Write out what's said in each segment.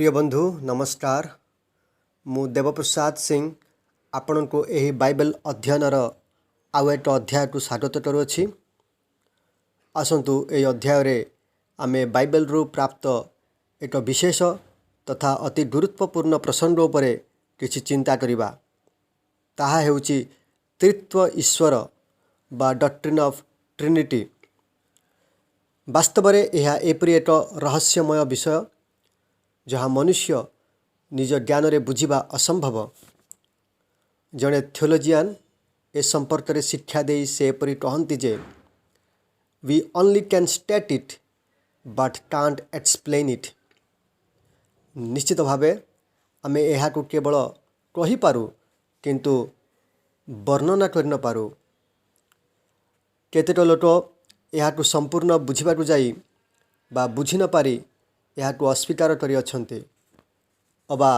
प्रिय बंधु नमस्कार। मु देवप्रसाद सिंह आपण को यही बाइबल अध्ययनर आउ एक अध्याय को स्वागत करुँची। आसतु ये अध्याय रे आमे बाइबल रु प्राप्त एक विशेष तथा अति गुरुत्वपूर्ण प्रसंग उपरे किछि चिंता करिबा। ताहा हेउची त्रित्व ईश्वर बा डॉक्ट्रिन ऑफ ट्रिनिटी। वास्तव में यह एपरी एक रहस्यमय विषय जहाँ मनुष्य निज ज्ञान रे बुझिबा असंभव। जड़े थियोलॉजियन ए संपर्क रे शिक्षा दे से एपरी कहती जे we only can state it but can't explain it. निश्चित भावे आमे एहा को केवल कहि पारू किंतु वर्णना कर न पारू। केतेक लोक एहा को संपूर्ण बुझिबा को जाई बा बुझी न पारी एहा को अस्वीकार करि अछन्ते अबा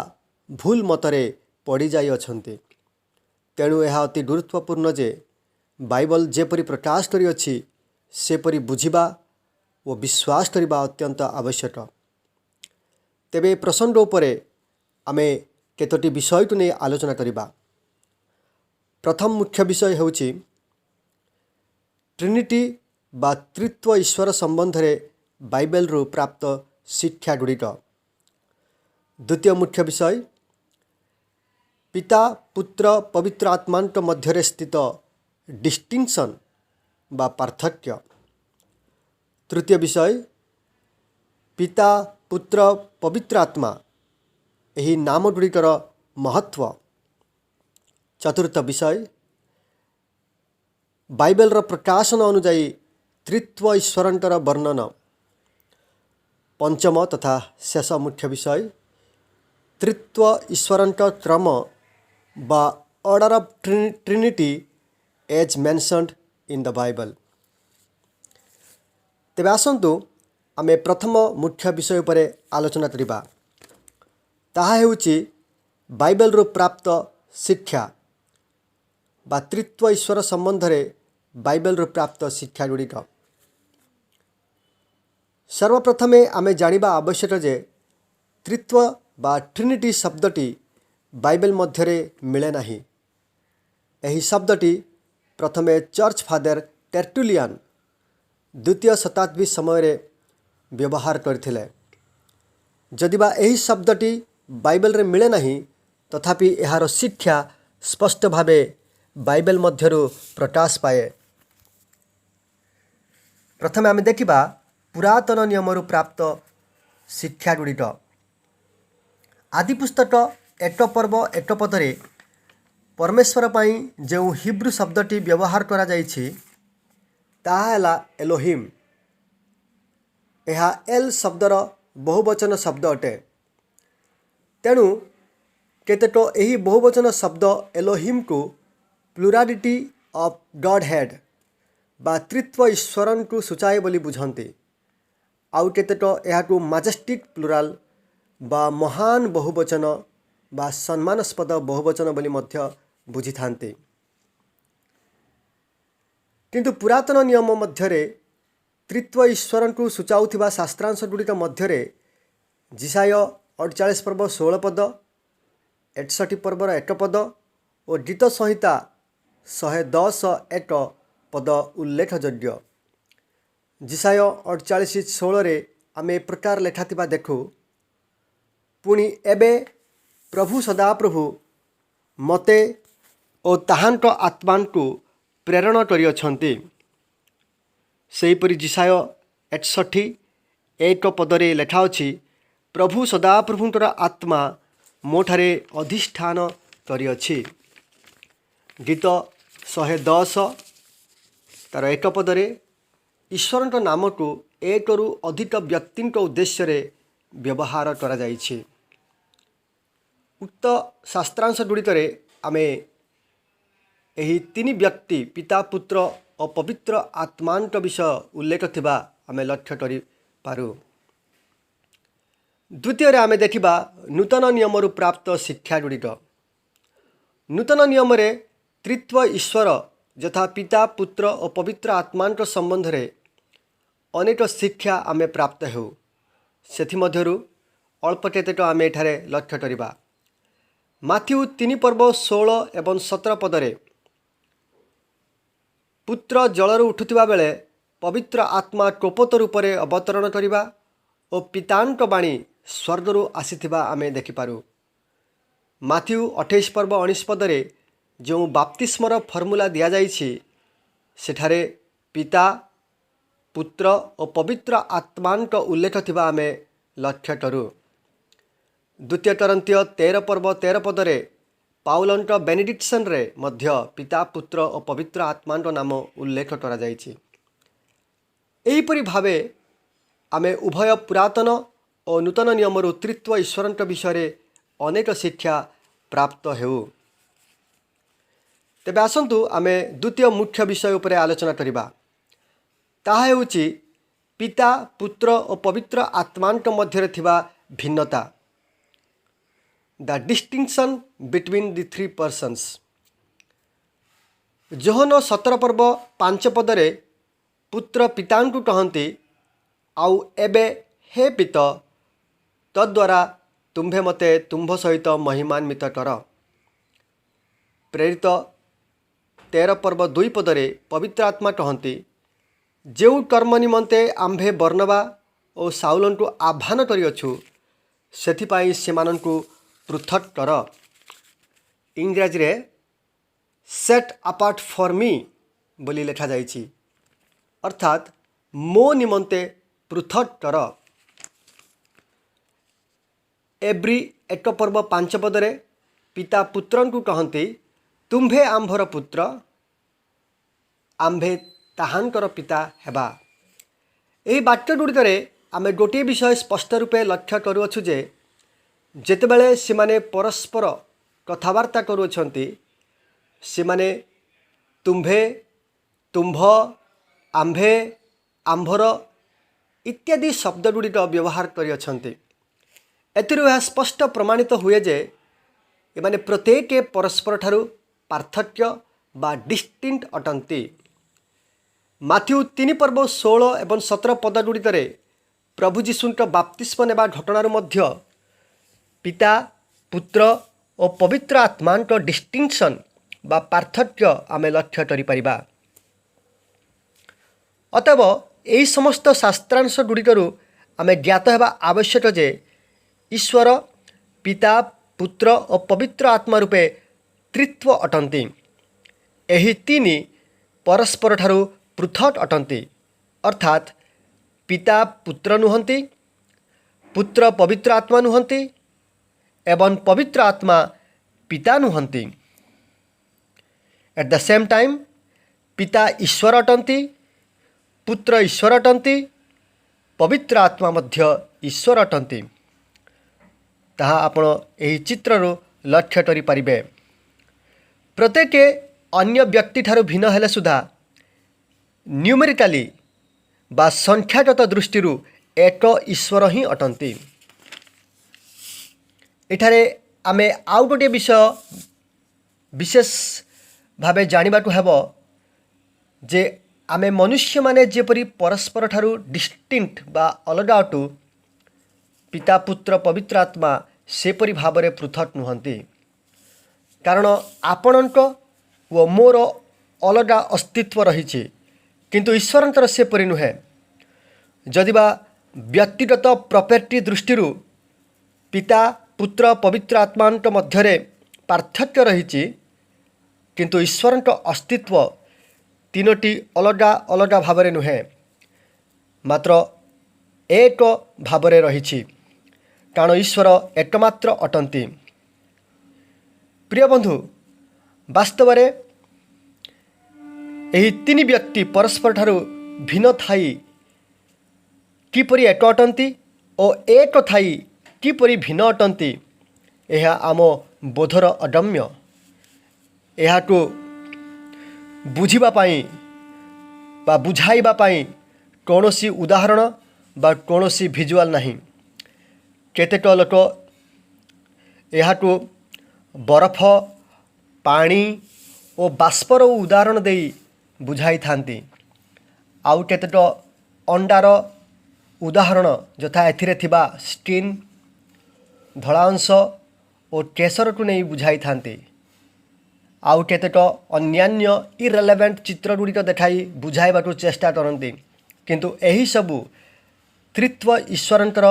भूल मतरे पड़ी जाई अछन्ते। तेणु यह अति गुरुत्वपूर्ण जे बाइबल जेपरी प्रकाश करी अछि सेपरी बुझिबा और विश्वास करिबा अत्यंत आवश्यक। तेबे प्रसंग उपरे आमे केतोटी विषय को नहीं आलोचना करिबा। प्रथम मुख्य विषय हेउछि ट्रिनिटी बा त्रित्व ईश्वर संबंध रे बाइबल रु प्राप्त शिक्षा गुड़िक। द्वितीय मुख्य विषय पिता पुत्र पवित्र आत्मांक मध्य स्थित डिस्टिंक्शन बा पार्थक्य। तृतीय विषय पिता पुत्र पवित्र आत्मा यही नाम गुड़िकर महत्व। चतुर्थ विषय बाइबल रो प्रकाशन अनुजाई त्रित्व ईश्वरंकर वर्णन। पंचम तथा शेष मुख्य विषय त्रित्व ईश्वरंकर क्रम बा order of trinity as mentioned in the Bible. तेबे आसंतु आमे प्रथम मुख्य विषय उपरे आलोचना करिबा। ताहा हेउची बाइबल रु प्राप्त शिक्षा बा त्रित्व ईश्वर संबंध रे बाइबल रु प्राप्त शिक्षा गुड़िक। सर्वप्रथमे आमे जानिबा आवश्यक जे त्रित्व बा ट्रिनिटी शब्दटी बाइबल मध्यरे मिले नाही। एही शब्दटी प्रथमे चर्च फादर टेर्टुलियन द्वितीय शताब्दी समय रे व्यवहार करथिले। जदिबा एही शब्दटी बाइबल रे मिले नाही तथापि एहार शिक्षा स्पष्ट भावे बाइबल मध्यरु प्रकाश पाए। प्रथमे आमे देखिबा पुरातन नियमरु प्राप्त शिक्षा गुड़िक। आदि पुस्तक एक पर्व एक पदरे परमेश्वर पाई जो हिब्रू शब्दटी व्यवहार करा जाइछि ताहा हैला एलोहिम। यह एल शब्दर बहुवचन शब्द अटे। तेणु केतेक एही बहुवचन शब्द एलोहिम को प्लुरालिटी ऑफ गॉड हेड बा त्रित्व ईश्वरन को सूचाए बोली बुझंती। आउ केतेक एहाकु माजेस्टिक प्लुराल बा महान बहुवचन बा सम्मानास्पद बहुवचन बोली मध्य बुझी थांती। किंतु पुरातन नियम मध्यरे त्रित्व ईश्वरन को सूचाउथिबा शास्त्रांश गुड़िक मध्यरे जिसाय 48 पर्व 16 पद 61 पर्वर 1 पद और गीत संहिता 110 1 पद उल्लेखयोग्य। जिसाय 48:16 रे आमे प्रकार लेखाथिबा देखु पुणी एबे प्रभु सदाप्रभु मते ओ ताहांक आत्मान को प्रेरण करिअछन्ति। सेहीपरि जिसाय 61:1 पदरे लेखा अछि प्रभु सदाप्रभुंकर आत्मा मोठारे अधिष्ठान करिअछि। गीत 110 तार 1 पदरे ईश्वर नाम को एक रु अधिक व्यक्ति उद्देश्य रे व्यवहार करा जाइछि। उक्त शास्त्रांश गुड़िकरे आमे एही तीन व्यक्ति पिता पुत्र और पवित्र आत्मांक विषय उल्लेख थिबा आमे लक्ष्य करि पारू। द्वितीय रे आमे देखिबा नूतन नियमरु प्राप्त शिक्षा गुड़िक। नूतन नियम रे त्रित्व ईश्वर यथा पिता पुत्र और पवित्र आत्मांक संबंध रे अनेक शिक्षा आमे प्राप्त हो। सेथिमध्यरु अल्प केतेक आम एठारे लक्ष्य करिबा। माथ्यू 3 पर्व 16 एवं 17 पदरे पुत्र जलरू उठुथिबा बेले पवित्र आत्मा टोपत रूपरे अवतरण करिबा और पितांक बाणी स्वर्गरू आसीथिबा आमे देखिपारू। माथ्यू 28 पर्व 19 पदरे जो बाप्तिस्मर फर्मुला दिया जाइछि सेठारे पिता पुत्र और पवित्र आत्मांक उल्लेख थिबा आमे लक्ष्य करूँ। द्वितीय करंतिय 13 पर्व 13 पदरे पाउलंक बेनेडिक्शन रे मध्य पिता पुत्र और पवित्र आत्मांक नाम उल्लेख करा जाइछि। एहीपरि भावे आमे उभय पुरातन और नूतन नियमर त्रित्व ईश्वरंक विषय अनेक शिक्षा प्राप्त हेउ। तेबे आसंतु आमे द्वितीय मुख्य विषय उपरे आलोचना करिबा। ताहा हेउछि पिता पुत्र और पवित्र आत्मांक मध्य थिबा भिन्नता, the distinction between the three persons. Johan 17 पर्व 5 पदरे पुत्र पितांकु कहंती आउ एबे हे पित तद्वारा तुम्भे मते तुम्भ सहित महिमान्वित कर। प्रेरित 13 पर्व 2 पदरे पवित्र आत्मा कहंती जो कर्म निमंते आम्भे बर्नबा और साउलंकु आह्वान करिअछु सेथिपाई सेमानंकु पृथक कर। इंग्राजी रे सेट अपार्ट फॉर मी बोली लेखा जाइछि, अर्थात मो निमंते पृथक कर। एब्री 1 पर्व 5 पदरे पिता पुत्रंकु कहंती तुम्भे आम्भर पुत्र आम्भे ताहांकर पिता हेबा। एही वाक्य गुड़िकरे आमे गोटे विषय स्पष्ट रूपे लक्ष्य करूअछु जे जेतेबेले सेमाने परस्पर कथबार्ता करूछंती सेमाने तुम्भे तुम्भ आम्भे आम्भर इत्यादि शब्द गुड़िक व्यवहार करिअछंती। एथिरु यह स्पष्ट प्रमाणित हुए जे एमाने प्रत्येक परस्पर ठारू पार्थक्य बा डिस्टिंक्ट अटंती। माथ्यू 3 पर्व 16 एवं 17 पद गुड़िकरे प्रभु जीशुंक बाप्तिस्म नेबा घटनार मध्य पिता पुत्र और पवित्र आत्मांक डिस्टिंक्शन बा पार्थक्य आमे लक्ष्य करि परिबा। अतएव यही समस्त शास्त्रांश गुड़िकरू आमे ज्ञात हेबा आवश्यक जे ईश्वर पिता पुत्र और पवित्र आत्मा रूपे त्रित्व अटंती। एही तीन परस्पर ठारू पृथक अटंती, अर्थात पिता पुत्र नुहंती, पुत्र पवित्र आत्मा नुहंती एवं पवित्र आत्मा पिता नुहंती। एट द सेम टाइम पिता ईश्वर अटंती, पुत्र ईश्वर अटंती, पवित्र आत्मा मध्य ईश्वर अटंती। ताहा आपण एही चित्ररू लक्ष्य करि परिबे। प्रत्येक अन्य व्यक्ति ठारू भिन्न हेले सुधा न्यूमेरिकाली बा संख्यागत दृष्टि एक ईश्वर ही अटंती। एठारे आमे आउ गोटे विषय विशेष भावे जानिबाकु हेबो जे आमे मनुष्य माने जेपरि परस्पर ठारू डिस्टिंक्ट बा अलगा अटु पिता पुत्र पवित्र आत्मा सेपरि भावरे पृथक नुहंती। कारण आपणक व मोर अलगा अस्तित्व रही किंतु ईश्वरंकर सेपरि नुहे। जदिबा व्यक्तिगत प्रॉपर्टी दृष्टि पिता पुत्र पवित्र आत्मांक मध्यरे पार्थक्य रही किंतु ईश्वरंक अस्तित्व तीनोटी अलगा अलगा भावरे नुहे मात्र एक भावरे रही। कारण ईश्वर एकमात्र अटंती। प्रिय बंधु, वास्तव में यही तीन व्यक्ति परस्पर ठारू भिन्न थाई किपरि एक अटंती और एक थाई किपरि भिन्न अटंती यह आम बोधर अदम्य। यह बुझिबा पाई बा बुझाइबा पाई कौनसी उदाहरण बा कौनसी भिजुआल नहीं। केतेक लोक यह बरफ पानी और बाष्पर उदाहरण दे बुझाई थांती। आउ केतेक अंडार उदाहरण यथा एथिरे थिबा स्किन ଧଳା ଅଂଶ ଓ କେଶରକୁ ନେଇ ବୁଝାଇଥାନ୍ତି। ଆଉ କେତେକ ଅନ୍ୟାନ୍ୟ ଇରେଲେଭେଣ୍ଟ ଚିତ୍ରଗୁଡ଼ିକ ଦେଖାଇ ବୁଝାଇବାକୁ ଚେଷ୍ଟା କରନ୍ତି। କିନ୍ତୁ ଏହିସବୁ ତ୍ରିତ୍ୱ ଈଶ୍ୱରଙ୍କର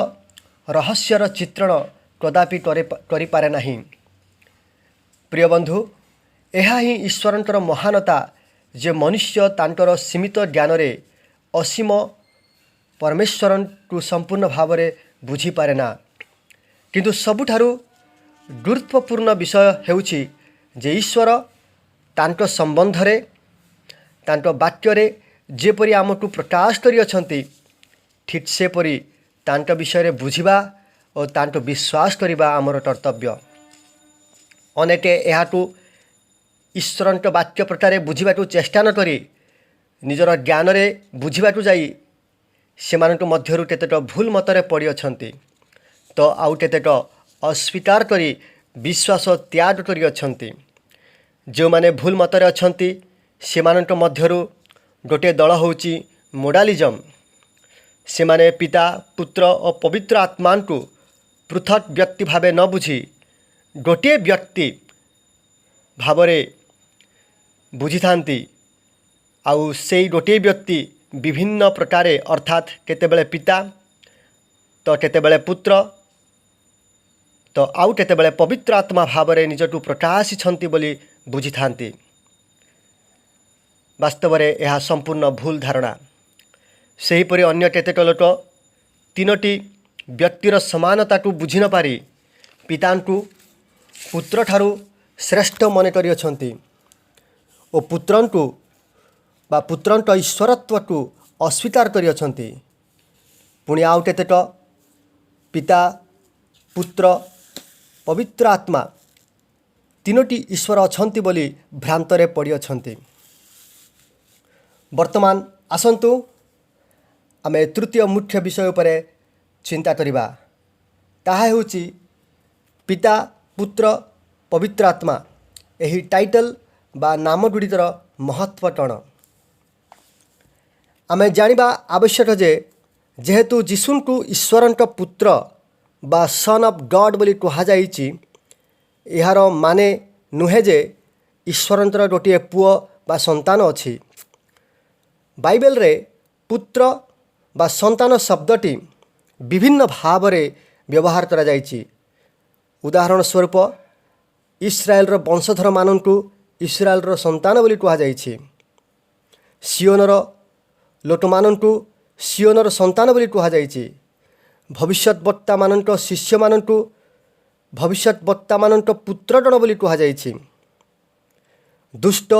ରହସ୍ୟର ଚିତ୍ରଣ କଦାପି କରିପାରେ ନାହିଁ। ପ୍ରିୟ ବନ୍ଧୁ, ଏହା ହିଁ ଈଶ୍ୱରଙ୍କର ମହାନତା ଯେ ମନୁଷ୍ୟ ତାଙ୍କର ସୀମିତ ଜ୍ଞାନରେ ଅସୀମ ପରମେଶ୍ୱରଙ୍କୁ ସମ୍ପୂର୍ଣ୍ଣ ଭାବରେ ବୁଝିପାରେ ନା। କିନ୍ତୁ ସବୁଠାରୁ ଗୁରୁତ୍ୱପୂର୍ଣ୍ଣ ବିଷୟ ହେଉଛି ଯେ ଈଶ୍ୱର ତାଙ୍କ ସମ୍ବନ୍ଧରେ ତାଙ୍କ ବାକ୍ୟରେ ଯେପରି ଆମକୁ ପ୍ରକାଶ କରିଅଛନ୍ତି, ଠିକ୍ ସେପରି ତାଙ୍କ ବିଷୟରେ ବୁଝିବା ଓ ତାଙ୍କୁ ବିଶ୍ୱାସ କରିବା ଆମର କର୍ତ୍ତବ୍ୟ। ଅନେକ ଏହାକୁ ଈଶ୍ୱରଙ୍କ ବାକ୍ୟ ପ୍ରକାରେ ବୁଝିବାକୁ ଚେଷ୍ଟା ନ କରି ନିଜର ଜ୍ଞାନରେ ବୁଝିବାକୁ ଯାଇ ସେମାନଙ୍କ ମଧ୍ୟରୁ କେତେକ ଭୁଲ ମତରେ ପଡ଼ିଅଛନ୍ତି, ତ ଆଉ କେତେକ ଅସ୍ୱୀକାର କରି ବିଶ୍ୱାସ ତ୍ୟାଗ କରିଅଛନ୍ତି। ଯେଉଁମାନେ ଭୁଲ ମତରେ ଅଛନ୍ତି ସେମାନଙ୍କ ମଧ୍ୟରୁ ଗୋଟିଏ ଦଳ ହେଉଛି ମୋଡାଲିଜମ୍। ସେମାନେ ପିତା, ପୁତ୍ର ଓ ପବିତ୍ର ଆତ୍ମାଙ୍କୁ ପୃଥକ୍ ବ୍ୟକ୍ତି ଭାବେ ନ ବୁଝି ଗୋଟିଏ ବ୍ୟକ୍ତି ଭାବରେ ବୁଝିଥାନ୍ତି। ଆଉ ସେଇ ଗୋଟିଏ ବ୍ୟକ୍ତି ବିଭିନ୍ନ ପ୍ରକାରେ ଅର୍ଥାତ୍ କେତେବେଳେ ପିତା ତ କେତେବେଳେ ପୁତ୍ର ତ ଆଉ କେତେବେଳେ ପବିତ୍ର ଆତ୍ମା ଭାବରେ ନିଜକୁ ପ୍ରକାଶିଛନ୍ତି ବୋଲି ବୁଝିଥାନ୍ତି। ବାସ୍ତବରେ ଏହା ସମ୍ପୂର୍ଣ୍ଣ ଭୁଲ ଧାରଣା। ସେହିପରି ଅନ୍ୟ କେତେକ ଲୋକ ତିନୋଟି ବ୍ୟକ୍ତିର ସମାନତାକୁ ବୁଝି ନ ପାରି ପିତାଙ୍କୁ ପୁତ୍ରଠାରୁ ଶ୍ରେଷ୍ଠ ମନେ କରିଅଛନ୍ତି ଓ ପୁତ୍ରଙ୍କୁ ବା ପୁତ୍ରଙ୍କ ଈଶ୍ୱରତ୍ୱକୁ ଅସ୍ୱୀକାର କରିଅଛନ୍ତି। ପୁଣି ଆଉ କେତେକ ପିତା, ପୁତ୍ର, ପବିତ୍ର ଆତ୍ମା ତିନୋଟି ଈଶ୍ୱର ଅଛନ୍ତି ବୋଲି ଭ୍ରାନ୍ତରେ ପଡ଼ିଅଛନ୍ତି। ବର୍ତ୍ତମାନ ଆସନ୍ତୁ ଆମେ ତୃତୀୟ ମୁଖ୍ୟ ବିଷୟ ଉପରେ ଚିନ୍ତା କରିବା। ତାହା ହେଉଛି ପିତା, ପୁତ୍ର, ପବିତ୍ର ଆତ୍ମା ଏହି ଟାଇଟଲ ବା ନାମଗୁଡ଼ିକର ମହତ୍ତ୍ୱ କ'ଣ? ଆମେ ଜାଣିବା ଆବଶ୍ୟକ ଯେ ଯେହେତୁ ଯୀଶୁଙ୍କୁ ଈଶ୍ୱରଙ୍କ ପୁତ୍ର ବା ସନ୍ ଅଫ୍ ଗଡ୍ ବୋଲି କୁହାଯାଇଛି, ଏହାର ମାନେ ନୁହେଁ ଯେ ଈଶ୍ୱରଙ୍କର ଗୋଟିଏ ପୁଅ ବା ସନ୍ତାନ ଅଛି। ବାଇବେଲରେ ପୁତ୍ର ବା ସନ୍ତାନ ଶବ୍ଦଟି ବିଭିନ୍ନ ଭାବରେ ବ୍ୟବହାର କରାଯାଇଛି। ଉଦାହରଣ ସ୍ୱରୂପ ଇସ୍ରାଏଲର ବଂଶଧରମାନଙ୍କୁ ଇସ୍ରାଏଲର ସନ୍ତାନ ବୋଲି କୁହାଯାଇଛି। ସିଓନର ଲୋକମାନଙ୍କୁ ସିଓନର ସନ୍ତାନ ବୋଲି କୁହାଯାଇଛି। ଭବିଷ୍ୟତ ବକ୍ତାମାନଙ୍କ ଶିଷ୍ୟମାନଙ୍କୁ ଭବିଷ୍ୟତ ବକ୍ତାମାନଙ୍କ ପୁତ୍ରଗଣ ବୋଲି କୁହାଯାଇଛି। ଦୁଷ୍ଟ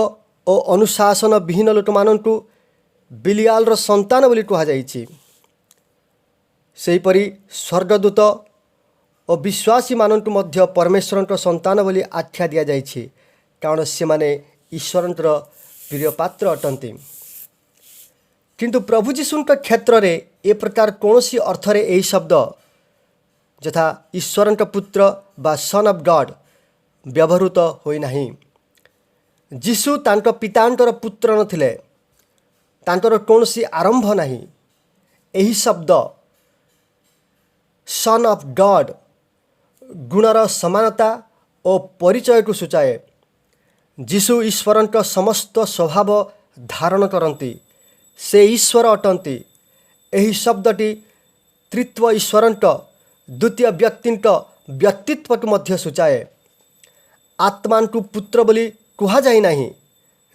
ଓ ଅନୁଶାସନ ବିହୀନ ଲୋକମାନଙ୍କୁ ବିଲିଆଲର ସନ୍ତାନ ବୋଲି କୁହାଯାଇଛି। ସେହିପରି ସ୍ୱର୍ଗଦୂତ ଓ ବିଶ୍ୱାସୀମାନଙ୍କୁ ମଧ୍ୟ ପରମେଶ୍ୱରଙ୍କ ସନ୍ତାନ ବୋଲି ଆଖ୍ୟା ଦିଆଯାଇଛି, କାରଣ ସେମାନେ ଈଶ୍ୱରଙ୍କର ପ୍ରିୟ ପାତ୍ର ଅଟନ୍ତି। କିନ୍ତୁ ପ୍ରଭୁ ଯୀଶୁଙ୍କ କ୍ଷେତ୍ରରେ ଏ ପ୍ରକାର କୌଣସି ଅର୍ଥରେ ଏହି ଶବ୍ଦ ଯଥା ଈଶ୍ୱରଙ୍କ ପୁତ୍ର ବା ସନ୍ ଅଫ୍ ଗଡ୍ ବ୍ୟବହୃତ ହୋଇନାହିଁ। ଯୀଶୁ ତାଙ୍କ ପିତାଙ୍କର ପୁତ୍ର ନଥିଲେ, ତାଙ୍କର କୌଣସି ଆରମ୍ଭ ନାହିଁ। ଏହି ଶବ୍ଦ ସନ୍ ଅଫ୍ ଗଡ୍ ଗୁଣର ସମାନତା ଓ ପରିଚୟକୁ ସୂଚାଏ। ଯୀଶୁ ଈଶ୍ୱରଙ୍କ ସମସ୍ତ ସ୍ୱଭାବ ଧାରଣ କରନ୍ତି, ସେ ଈଶ୍ୱର ଅଟନ୍ତି। ଏହି ଶବ୍ଦଟି ତ୍ରିତ୍ୱ ଈଶ୍ୱରଙ୍କ ଦ୍ୱିତୀୟ ବ୍ୟକ୍ତିଙ୍କ ବ୍ୟକ୍ତିତ୍ୱକୁ ମଧ୍ୟ ସୂଚାଏ। ଆତ୍ମାଙ୍କୁ ପୁତ୍ର ବୋଲି କୁହାଯାଇ ନାହିଁ,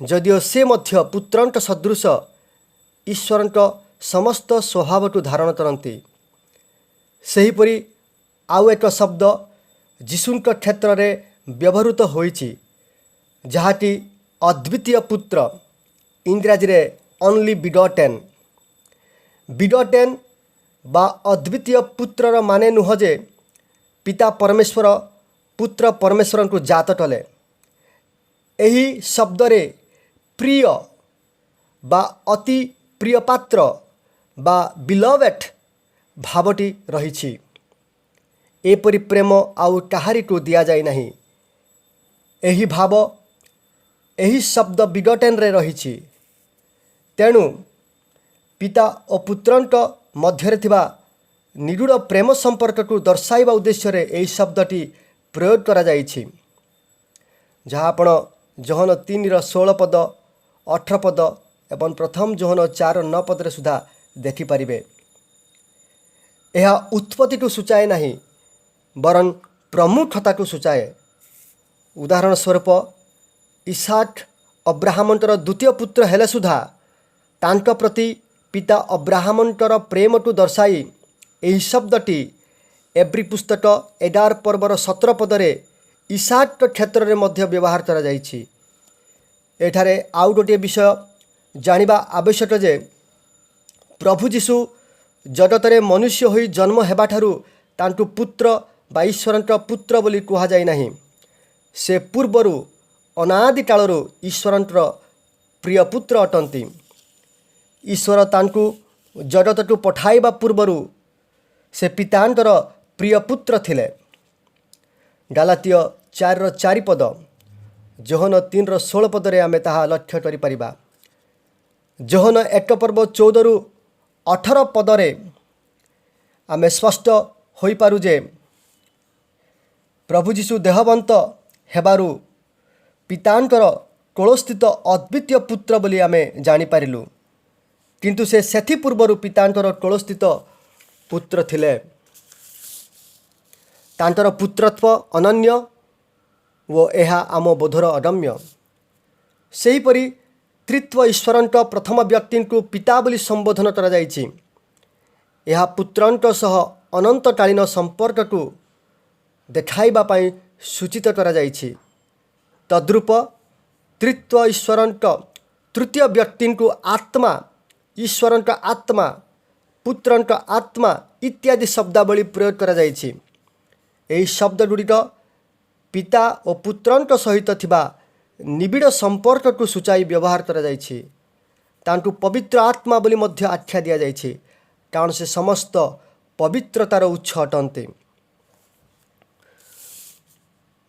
ଯଦିଓ ସେ ମଧ୍ୟ ପୁତ୍ରଙ୍କ ସଦୃଶ ଈଶ୍ୱରଙ୍କ ସମସ୍ତ ସ୍ୱଭାବକୁ ଧାରଣ କରନ୍ତି। ସେହିପରି ଆଉ ଏକ ଶବ୍ଦ ଯୀଶୁଙ୍କ କ୍ଷେତ୍ରରେ ବ୍ୟବହୃତ ହୋଇଛି, ଯାହାକି ଅଦ୍ୱିତୀୟ ପୁତ୍ର, ଇଂରାଜୀରେ only begotten। ବିଗଟେନ୍ ବା ଅଦ୍ୱିତୀୟ ପୁତ୍ରର ମାନେ ନୁହଁ ଯେ ପିତା ପରମେଶ୍ୱର ପୁତ୍ର ପରମେଶ୍ୱରଙ୍କୁ ଜାତ କଲେ। ଏହି ଶବ୍ଦରେ ପ୍ରିୟ ବା ଅତି ପ୍ରିୟ ପାତ୍ର ବା ବିଲଭେଟ୍ ଭାବଟି ରହିଛି। ଏପରି ପ୍ରେମ ଆଉ କାହାରିକୁ ଦିଆଯାଇ ନାହିଁ। ଏହି ଭାବ ଏହି ଶବ୍ଦ ବିଗଟେନ୍ରେ ରହିଛି। ତେଣୁ ପିତା ଓ ପୁତ୍ରଙ୍କ ମଧ୍ୟରେ ଥିବା निगूढ़ प्रेम संपर्क को दर्शाइबा उद्देश्य रे एही शब्दटी प्रयोग करा जाइछि जहाँ आपण जोहन 3:16 पद 18 पद एवं प्रथम जोहन 4:9 पदरे सुधा देखिपारे। यह उत्पत्ति को सूचाए नहीं वरन प्रमुखता को सूचाए। उदाहरण स्वरूप इसाक अब्राहमंटर द्वितीय पुत्र हेले सुधा तांक प्रति पिता अब्राहमंटर प्रेम को दर्शाई यही शब्दटी एब्री पुस्तक 11 पर्वर 17 पदरे इसाक क्षेत्र में मध्य व्यवहार करा जाइछि। एठारे आउ गोटे विषय जानिबा आवश्यक जे प्रभु जीशु जगतरे मनुष्य होई जन्म हेबाठारु तांकु पुत्र बा ईश्वरंक पुत्र बोली कुहा जाय नाही। से पूर्वरु अनादि कालरु ईश्वरंकर प्रिय पुत्र अटंती। ईश्वर तांकु जगतकु पठाइबा पूर्वरु से पितांकर प्रिय पुत्र थिले। गालातीय 4:4 पद जोहन 3:16 पदरे आमे ताहा लक्ष्य करि परिबा। जोहन 1 पर्व 14-18 पदरे आमे स्पष्ट होई पारु जे प्रभु जीशु देहवंत हेबारु पितांकर कोलस्थित अद्वितीय पुत्र बोली आमे जानि पारिलु, किंतु से सेथि पूर्वरु पितांकर कोलस्थित पुत्र थिले। तांकर पुत्रत्व अनन्य वो एहा आम बोधर अदम्य। सेहीपरि त्रित्व ईश्वरंक प्रथम व्यक्ति को पिता बोली संबोधन करा जाइछि। यह पुत्रंक सह अनंतकालीन संपर्क को देखाइबा पई सूचित करा जाइछि। तद्रूप त्रित्व ईश्वरंक तृतीय व्यक्ति को आत्मा, ईश्वरंक आत्मा, पुत्रंक आत्मा इत्यादि शब्दावली प्रयोग करा जाइछि। एही शब्द गुड़िक पिता और पुत्रंक सहित थिबा निबिड़ संपर्क को सूचाई व्यवहार करा जाइछि। तांकु पवित्र आत्मा बोली मध्य आख्या दिया जाइछि, कारण से समस्त पवित्रतार उत्स अटंती।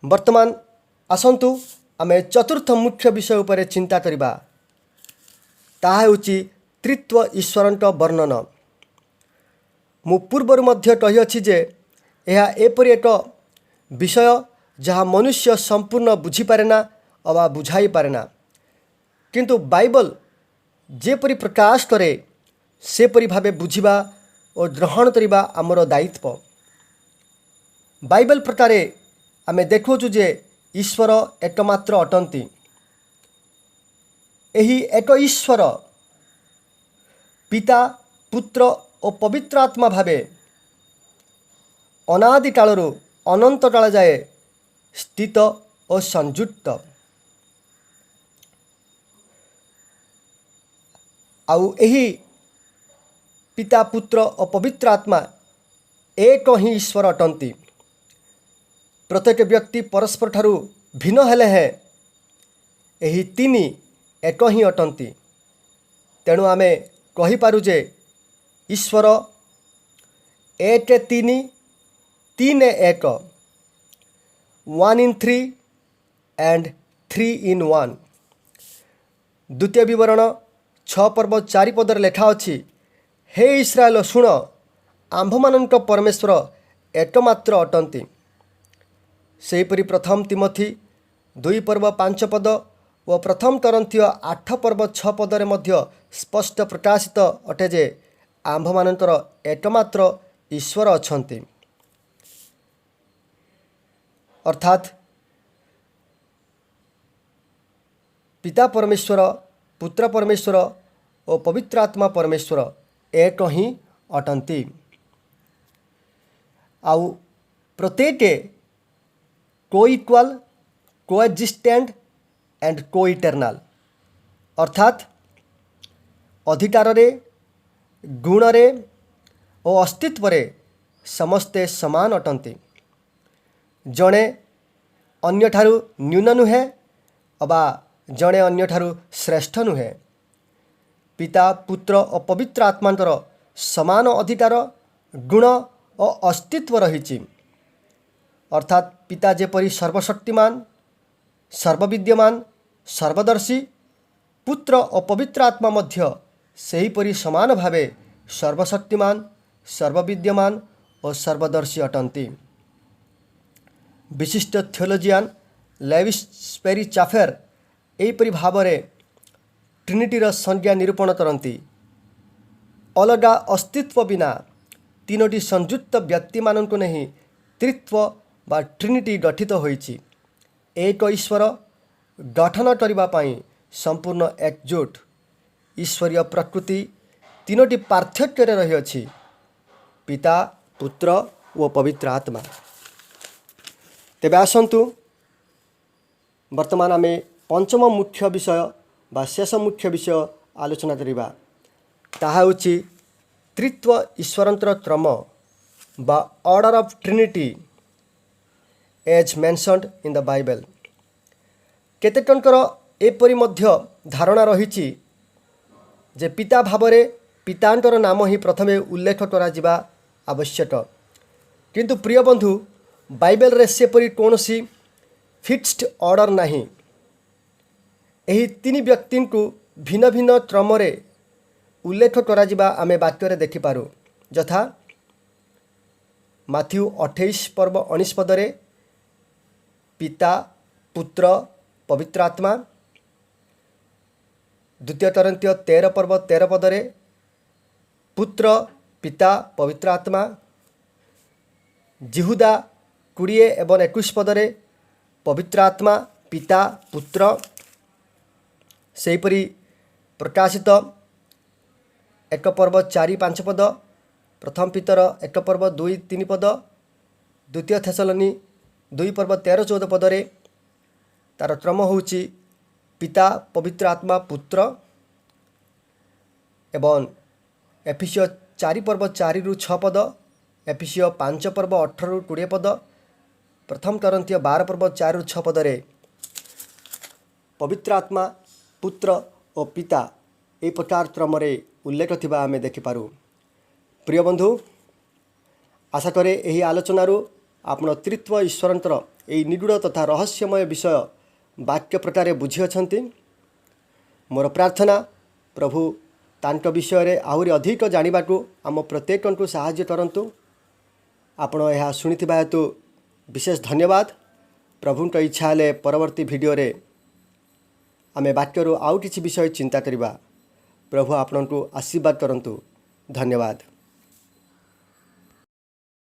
वर्तमान आसंतु आमे चतुर्थ मुख्य विषय उपर चिंता करिबा। ताहा हेउछि त्रित्व ईश्वरंक वर्णन। मु पूर्वर मध्य कहिअछि जे यह एपरि एक विषय जहाँ मनुष्य संपूर्ण बुझीपारेना अवा बुझाई पारेना, किंतु बाइबल जेपरि प्रकाश करे सेपरि भावे बुझिबा और ग्रहण करिबा आमर दायित्व। बाइबल प्रकारे आमे देखुछु जे ईश्वर एकमात्र अटंती। एही एक ईश्वर पिता, पुत्र और पवित्र आत्मा भावे अनादि कालरु अनंत काल जाए स्थित और संयुक्त। आउ एही पिता, पुत्र और पवित्र आत्मा एक ही ईश्वर अटंती। प्रत्येक व्यक्ति परस्पर ठारू भिन्न हेले हैं एही तीन एक ही अटंती। तेणु आमे कहि पारु जे ईश्वर एक तीन, तीन एक, 1 in 3 and 3 in 1। द्वितीय विवरण 6 पर्व 4 पदर लेखा अछि, हे इस्राएल शुण, आम्भमानंक परमेश्वर एकमात्र अटंती। सेहीपरि प्रथम तिमोथी 2 पर्व 5 पद व प्रथम करंथियो 8 पर्व 6 पदरे मध्य स्पष्ट प्रकाशित अटे जे आम्भमानंकर एकमात्र ईश्वर अछंती। अर्थात पिता परमेश्वर, पुत्र परमेश्वर और पवित्र आत्मा परमेश्वर एक ही अटंती। आउ प्रत्येक को-इक्वल, को-एक्जिस्टेंट एंड को-इटर्नाल। अर्थात अधिकार रे, गुण रे और अस्तित्व रे समस्ते समान अटंती। जड़े अन्य ठारू न्यून नुहे अबा जड़े अन्य ठारू श्रेष्ठ नुहे। पिता, पुत्र और पवित्र आत्मांतर समान अधिकार, गुण और अस्तित्व रही। अर्थात पिता जेपरि सर्वशक्तिमान, सर्वविद्यमान, सर्वदर्शी, पुत्र और पवित्र आत्मा मध्य सेहीपरि समान भावे सर्वशक्तिमान, सर्वविद्यमान और सर्वदर्शी अटंती। विशिष्ट थियोलोजियान लेविस स्पेरी चाफेर एहीपरि भाव में ट्रिनिटीर संज्ञा निरूपण करती। अलगा अस्तित्व बिना तीनोटी संयुक्त व्यक्ति मानक नहीं त्रित्व बा ट्रिनिटी गठित होईछि। एक ईश्वर गठन करने संपूर्ण एकजुट ईश्वरीय प्रकृति तीनोटी पार्थक्य रही पिता पुत्र व पवित्र आत्मा। तेबे आसंतु वर्तमान आमे पंचम मुख्य विषय बा शेष मुख्य विषय आलोचना करिबा। ताहा होछि त्रित्व ईश्वरंतर क्रम बा order of trinity as mentioned in the Bible. केतेकंकर एपरि मध्य धारणा रहिछि जे पिता भावरे पितांतर नाम ही प्रथमे उल्लेख करा जिबा आवश्यक। किंतु प्रिय बंधु बाइबल रे सेपरि कोनोसी फिक्स्ड ऑर्डर नहीं। एही तीन व्यक्ति को भिन्न भिन्न क्रम रे उल्लेख करा जिबा आमे वाक्य रे देखि पारू। यथा माथ्यू 28 पर्व 19 पदरे पिता पुत्र पवित्र आत्मा। द्वितीय कोरिन्थीय 13 पर्व 13 पदरे पुत्र पिता पवित्र आत्मा। जिहुदा 20 एवं 21 पदरे पवित्र आत्मा पिता पुत्र। सेहीपरि प्रकाशित 1 पर्व 4-5 पद, प्रथम पीतर 1 पर्व 2-3 पद, द्वितीय थेसलोनी 2 पर्व 13-14 पदरे तार क्रम होउछि पिता पवित्र आत्मा पुत्र। एवं एफिसियो 4 पर्व 4-6 पद, एफिसियो 5 पर्व 18-20 पद, प्रथम कोरिन्थीय 12 पर्व 4-6 पदरे पवित्र आत्मा पुत्र और पिता ए प्रकार क्रम उल्लेख थिबा आमे देखि पारू। प्रिय बंधु आशा करे यही आलोचनारू आपण त्रित्व ईश्वरंतर यही निगूढ़ तथा रहस्यमय विषय वाक्य प्रकार बुझी अछंती। मोर प्रार्थना प्रभु तांक विषय रे आहुरी अधिक जानिबाकू आम प्रत्येक को साहाय्य करंतु। आपण यह शुणिथिबा हेतु विशेष धन्यवाद। प्रभुंक इच्छा हेले परवर्ती वीडियो रे आमे वाक्यरू आउ किछि विषय चिंता करिबा। प्रभु आपनकू आशीर्वाद करंतु। धन्यवाद।